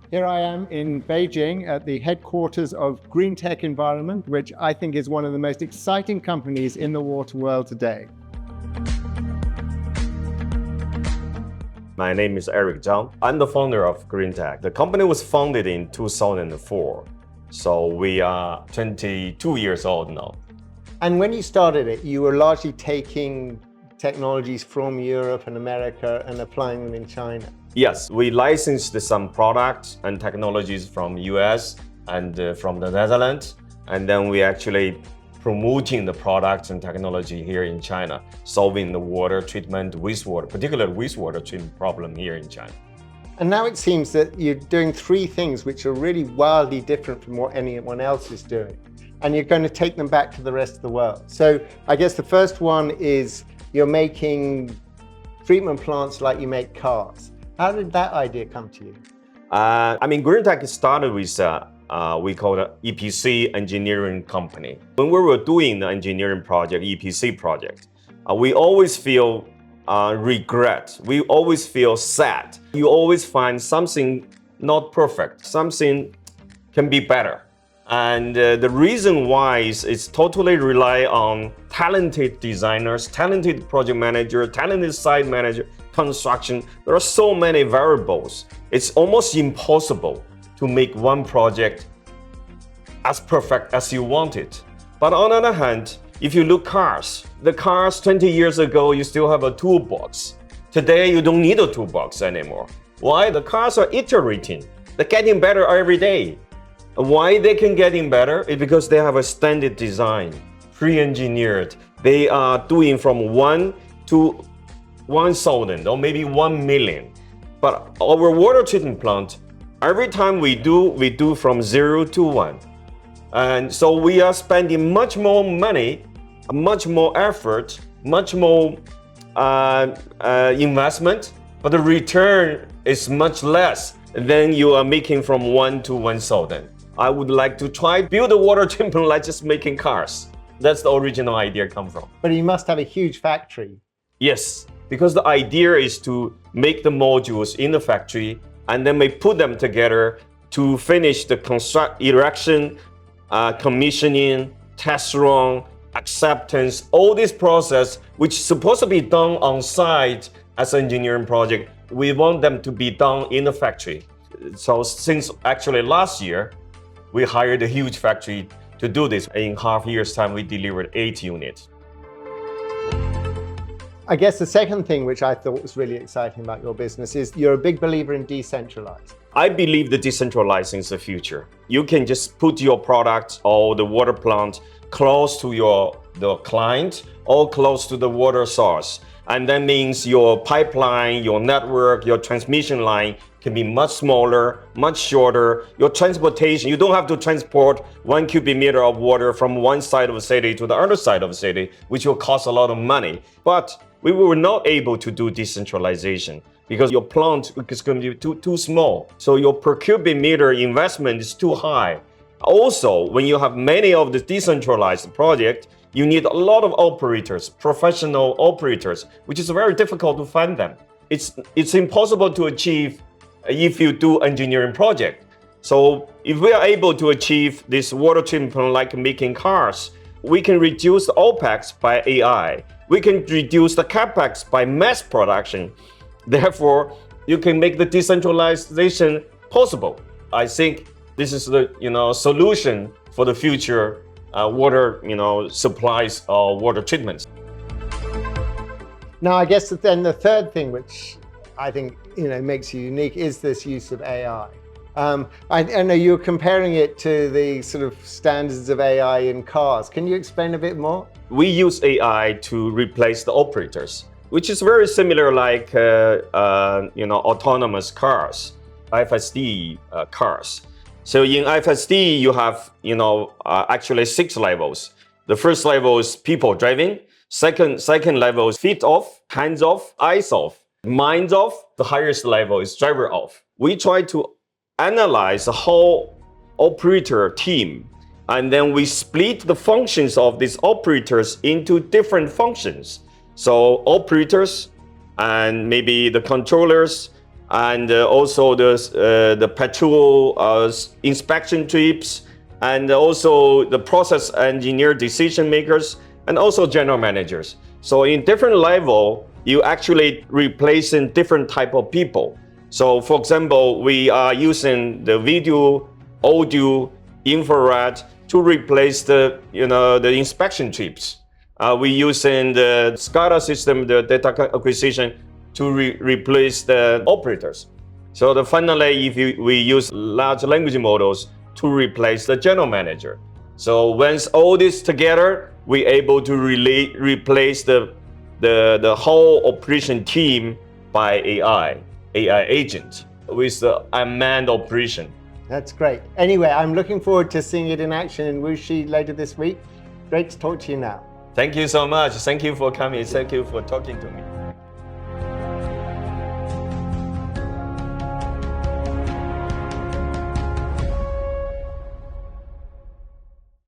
Here I am in Beijing at the headquarters of GreenTech Environmental, which I think is one of the most exciting companies in the water world today. My name is Eric Zhang. I'm the founder of GreenTech. The company was founded in 2004, so we are 22 years old now. And when you started it, you were largely taking technologies from Europe and America and applying them in China. Yes, we licensed some products and technologies from US and from the Netherlands, and then we actually promoting the products and technology here in China, solving the water treatment, wastewater, particularly wastewater treatment problem here in China. And now it seems that you're doing three things which are really wildly different from what anyone else is doing. And you're going to take them back to the rest of the world. So I guess the first one is you're making treatment plants like you make cars. How did that idea come to you? GreenTech started with we call it EPC engineering company. When we were doing the engineering project, EPC project, we always feel regret. We always feel sad. You always find something not perfect. Something can be better. And the reason why is it's totally rely on talented designers, talented project manager, talented site manager, construction. There are so many variables. It's almost impossible to make one project as perfect as you want it. But on the other hand, if you look cars, the cars 20 years ago, you still have a toolbox. Today, you don't need a toolbox anymore. Why? The cars are iterating. They're getting better every day. Why they can getting better is because they have a standard design, pre-engineered. They are doing from 1 to 1,000 or maybe 1 million. But our water treatment plant, every time we do from 0 to 1. And so we are spending much more money, much more effort, much more investment, but the return is much less than you are making from 1 to 1,000. I would like to try build a water treatment like just making cars. That's the original idea come from. But you must have a huge factory. Yes, because the idea is to make the modules in the factory and then we put them together to finish the erection, commissioning, test run, acceptance, all this process, which is supposed to be done on site as an engineering project. We want them to be done in the factory. So since actually last year, we hired a huge factory to do this. In half year's time, we delivered 8 units. I guess the second thing which I thought was really exciting about your business is you're a big believer in decentralized. I believe the decentralizing is the future. You can just put your product or the water plant close to the client or close to the water source. And that means your pipeline, your network, your transmission line can be much smaller, much shorter. Your transportation, you don't have to transport 1 cubic meter of water from one side of the city to the other side of the city, which will cost a lot of money. But we were not able to do decentralization because your plant is going to be too small. So your per cubic meter investment is too high. Also, when you have many of the decentralized projects, you need a lot of operators, professional operators, which is very difficult to find them. It's impossible to achieve if you do engineering project. So if we are able to achieve this water treatment like making cars, we can reduce the OPEX by AI. We can reduce the CAPEX by mass production. Therefore, you can make the decentralization possible. I think this is the solution for the future water supplies or water treatments. Now, I guess then the third thing which I think makes you unique is this use of AI. I know you're comparing it to the sort of standards of AI in cars. Can you explain a bit more? We use AI to replace the operators, which is very similar like autonomous cars, FSD cars. So in FSD, you have actually 6 levels. The first level is people driving. Second level is feet off, hands off, eyes off, mind off. The highest level is driver off. We try to analyze the whole operator team, and then we split the functions of these operators into different functions. So operators and maybe the controllers and also the patrol inspection trips, and also the process engineer decision makers, and also general managers. So in different level, you actually replacing different type of people. So for example, we are using the video, audio, infrared to replace the inspection trips. We using the SCADA system, the data acquisition, to replace the operators. So finally, we use large language models to replace the general manager. So once all this together, we're able to replace the whole operation team by AI agent with the unmanned operation. That's great. Anyway, I'm looking forward to seeing it in action in Wuxi later this week. Great to talk to you now. Thank you so much. Thank you for coming. Thank you for talking to me.